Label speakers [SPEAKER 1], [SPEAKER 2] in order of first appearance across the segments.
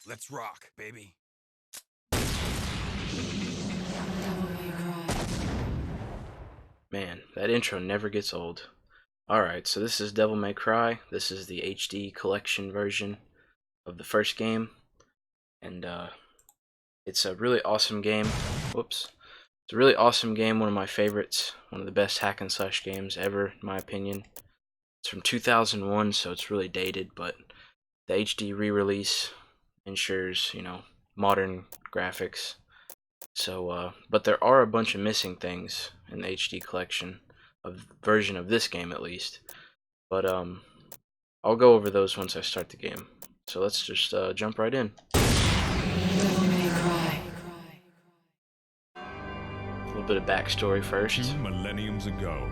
[SPEAKER 1] Let's rock, baby.
[SPEAKER 2] Man, that intro never gets old. Alright, so this is Devil May Cry. This is the HD collection version of the first game. And it's a really awesome game. Whoops. It's a really awesome game, one of my favorites. One of the best hack and slash games ever, in my opinion. It's from 2001, so it's really dated, but the HD re-release ensures, modern graphics. So, but there are a bunch of missing things in the HD collection version of this game, at least. But I'll go over those once I start the game. So let's just jump right in. A little bit of backstory first.
[SPEAKER 3] 2 millenniums ago,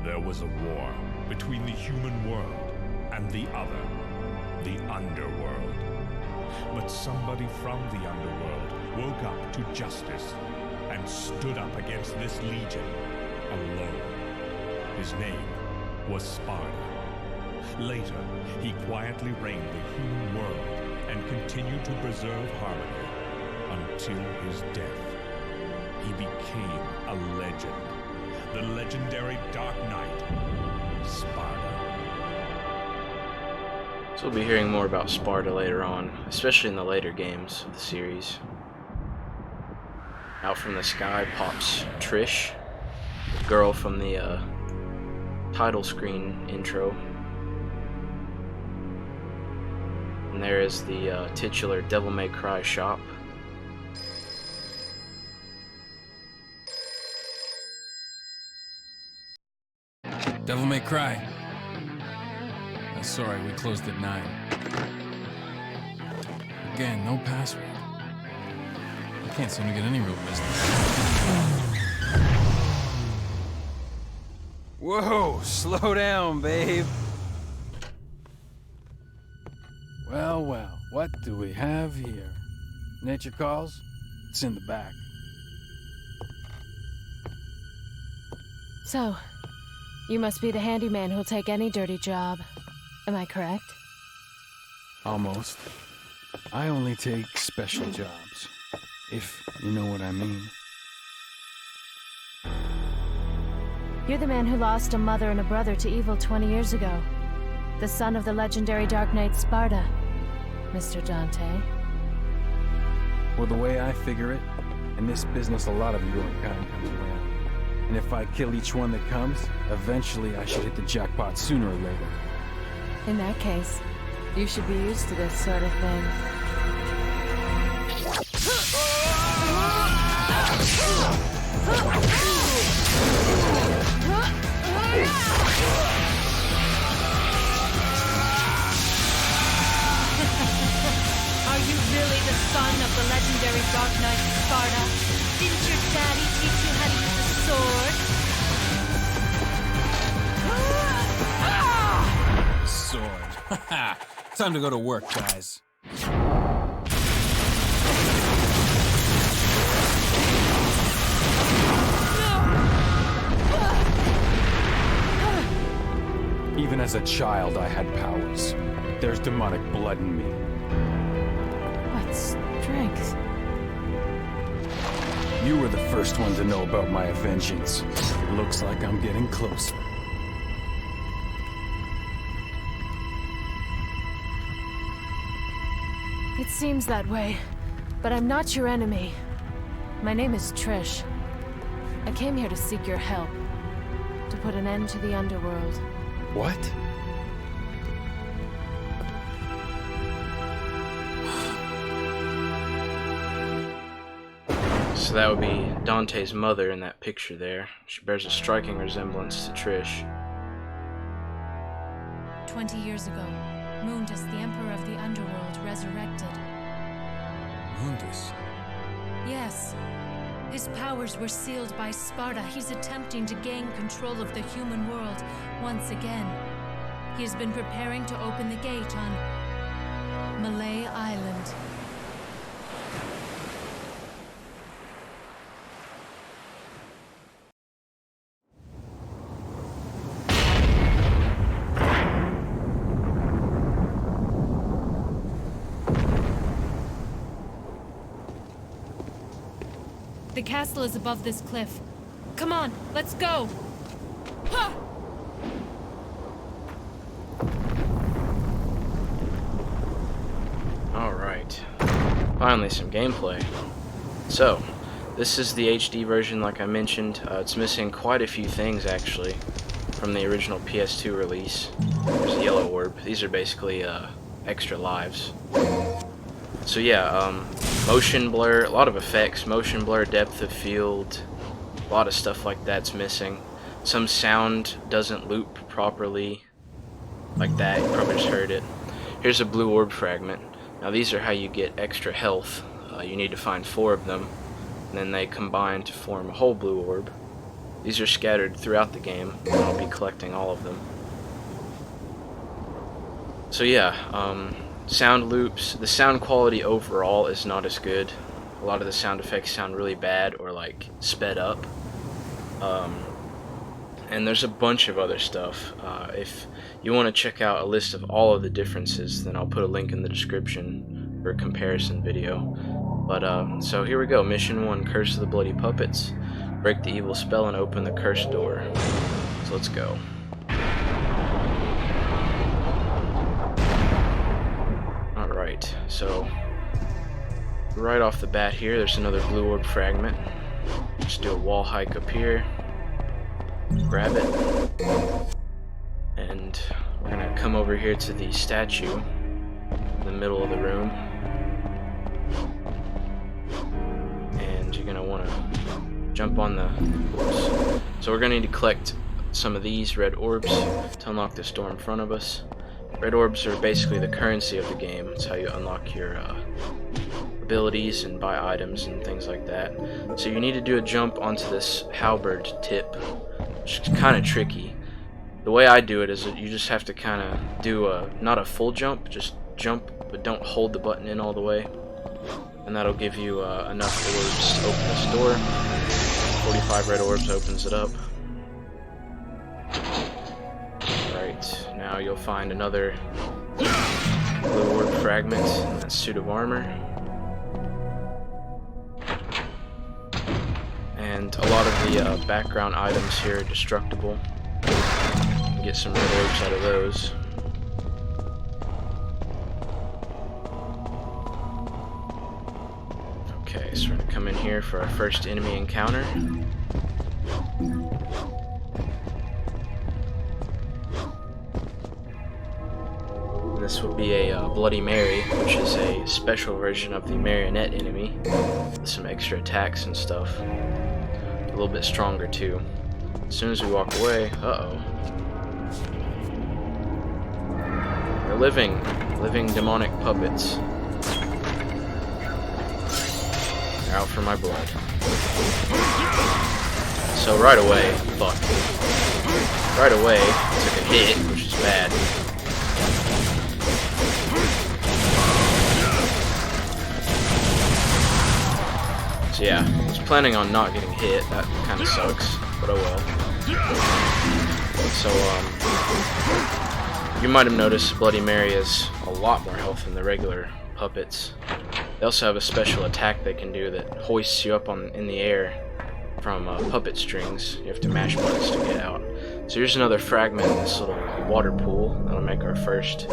[SPEAKER 3] there was a war between the human world and the other, the underworld. But somebody from the underworld woke up to justice and stood up against this legion alone. His name was Sparda. Later, he quietly reigned the human world and continued to preserve harmony until his death. He became a legend, the legendary Dark Knight, Sparda.
[SPEAKER 2] So we'll be hearing more about Sparda later on, especially in the later games of the series. Out from the sky pops Trish, the girl from the title screen intro. And there is the titular Devil May Cry shop.
[SPEAKER 4] Devil May Cry. Sorry, we closed at 9. Again, no password. I can't seem to get any real business.
[SPEAKER 5] Whoa, slow down, babe.
[SPEAKER 4] Well, well, what do we have here? Nature calls? It's in the back.
[SPEAKER 6] So, you must be the handyman who'll take any dirty job. Am I correct?
[SPEAKER 4] Almost. I only take special jobs, if you know what I mean.
[SPEAKER 6] You're the man who lost a mother and a brother to evil 20 years ago. The son of the legendary Dark Knight Sparda, Mr. Dante.
[SPEAKER 4] Well, the way I figure it, in this business a lot of your kind comes around. And if I kill each one that comes, eventually I should hit the jackpot sooner or later.
[SPEAKER 6] In that case, you should be used to this sort of thing.
[SPEAKER 7] Are you really the son of the legendary Dark Knight Sparda? Didn't your daddy teach you how to use a sword?
[SPEAKER 4] Sword. Haha. Time to go to work, guys. Even as a child, I had powers. There's demonic blood in me.
[SPEAKER 6] What strength?
[SPEAKER 4] You were the first one to know about my vengeance. It looks like I'm getting closer.
[SPEAKER 6] It seems that way, but I'm not your enemy. My name is Trish. I came here to seek your help, to put an end to the underworld.
[SPEAKER 4] What?
[SPEAKER 2] So that would be Dante's mother in that picture there. She bears a striking resemblance to Trish.
[SPEAKER 7] 20 years ago, Mundus, the Emperor of the Underworld, resurrected.
[SPEAKER 4] Mundus.
[SPEAKER 7] Yes. His powers were sealed by Sparda. He's attempting to gain control of the human world once again. He has been preparing to open the gate on Malay Island. The castle is above this cliff. Come on, let's go! Ha!
[SPEAKER 2] Alright. Finally, some gameplay. So, this is the HD version like I mentioned. It's missing quite a few things actually from the original PS2 release. There's a yellow orb. These are basically extra lives. So yeah, motion blur, a lot of effects, motion blur, depth of field, a lot of stuff like that's missing. Some sound doesn't loop properly, like that, you probably just heard it. Here's a blue orb fragment. Now these are how you get extra health. You need to find 4 of them, and then they combine to form a whole blue orb. These are scattered throughout the game, and I'll be collecting all of them. So yeah, sound loops. The sound quality overall is not as good. A lot of the sound effects sound really bad or like sped up. And there's a bunch of other stuff. If you want to check out a list of all of the differences, then I'll put a link in the description for a comparison video. But so here we go. Mission 1, Curse of the Bloody Puppets. Break the evil spell and open the cursed door. So let's go. Alright, so right off the bat here, there's another blue orb fragment. Just do a wall hike up here. Grab it. And we're gonna come over here to the statue in the middle of the room. And you're gonna want to jump on the orbs. So we're gonna need to collect some of these red orbs to unlock this door in front of us. Red orbs are basically the currency of the game. It's how you unlock your abilities and buy items and things like that. So you need to do a jump onto this halberd tip, which is kind of tricky. The way I do it is that you just have to kind of do not a full jump, just jump, but don't hold the button in all the way. And that'll give you enough orbs to open this door. 45 red orbs opens it up. Alright, now you'll find another blue orb fragment in that suit of armor. And a lot of the background items here are destructible. Get some red orbs out of those. Okay, so we're gonna come in here for our first enemy encounter. This will be a Bloody Mary, which is a special version of the marionette enemy, with some extra attacks and stuff. A little bit stronger too. As soon as we walk away, uh-oh. They're living demonic puppets. They're out for my blood. So right away, fuck. Right away, I took a hit, which is bad. So yeah, I was planning on not getting hit. That kind of sucks, but oh well. So you might have noticed Bloody Mary has a lot more health than the regular puppets. They also have a special attack they can do that hoists you up in the air from puppet strings. You have to mash buttons to get out. So here's another fragment in this little water pool. That'll make our first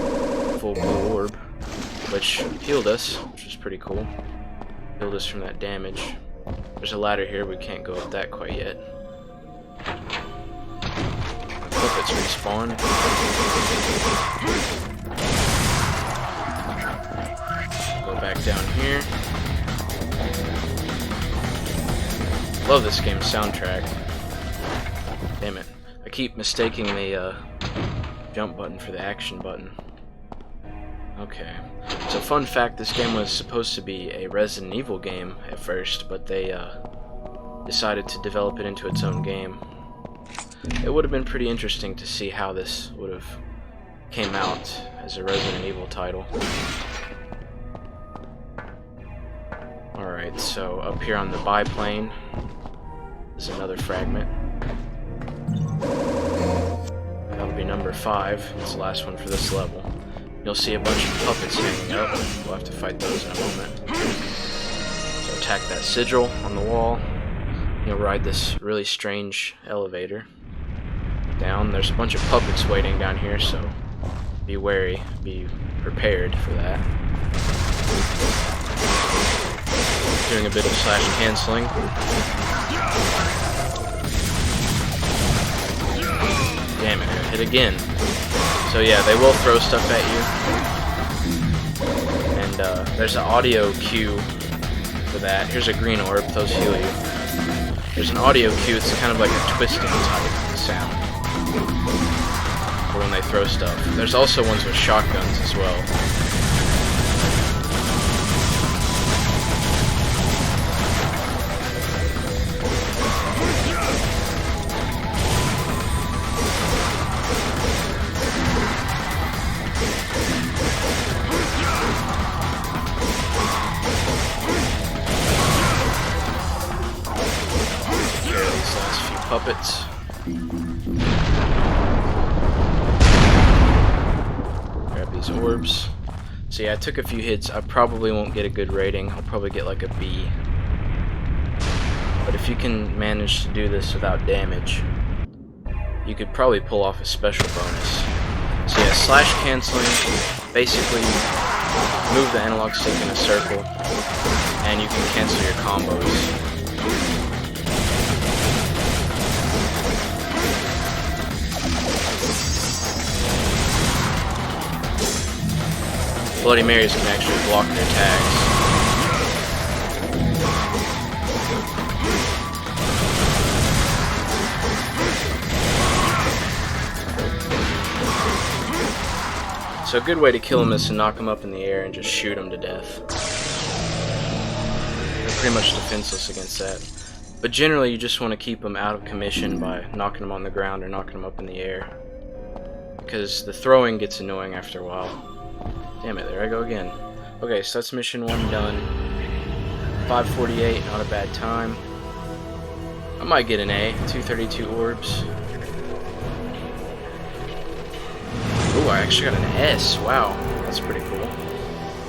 [SPEAKER 2] full blue orb, which healed us, which was pretty cool. Healed us from that damage. There's a ladder here, we can't go up that quite yet. Puppets respawn. Go back down here. Love this game's soundtrack. Damn it. I keep mistaking the jump button for the action button. Okay. So fun fact, this game was supposed to be a Resident Evil game at first, but they decided to develop it into its own game. It would have been pretty interesting to see how this would have came out as a Resident Evil title. Alright, so up here on the biplane is another fragment. That'll be number 5. It's the last one for this level. You'll see a bunch of puppets hanging up. We'll have to fight those in a moment. So attack that sigil on the wall. you'll ride this really strange elevator down. There's a bunch of puppets waiting down here, so be wary, be prepared for that. Doing a bit of slash canceling. Damn it, I hit again. So yeah, they will throw stuff at you. And there's an audio cue for that. Here's a green orb, those heal you. There's an audio cue, it's kind of like a twisting type sound for when they throw stuff. There's also ones with shotguns as well. Puppets. Grab these orbs. So yeah, I took a few hits. I probably won't get a good rating. I'll probably get like a B. But if you can manage to do this without damage, you could probably pull off a special bonus. So yeah, slash canceling, basically move the analog stick in a circle and you can cancel your combos. Bloody Marys can actually block their tags. So a good way to kill them is to knock them up in the air and just shoot them to death. They're pretty much defenseless against that. But generally you just want to keep them out of commission by knocking them on the ground or knocking them up in the air. Because the throwing gets annoying after a while. Damn it, there I go again. Okay, so that's mission 1 done. 5:48, not a bad time. I might get an A, 232 orbs. Ooh, I actually got an S, wow, that's pretty cool.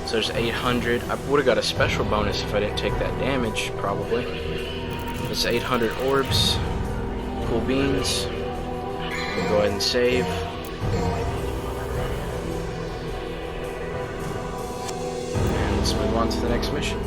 [SPEAKER 2] So there's 800, I would have got a special bonus if I didn't take that damage, probably. It's 800 orbs, cool beans. We'll go ahead and save. Let's move on to the next mission.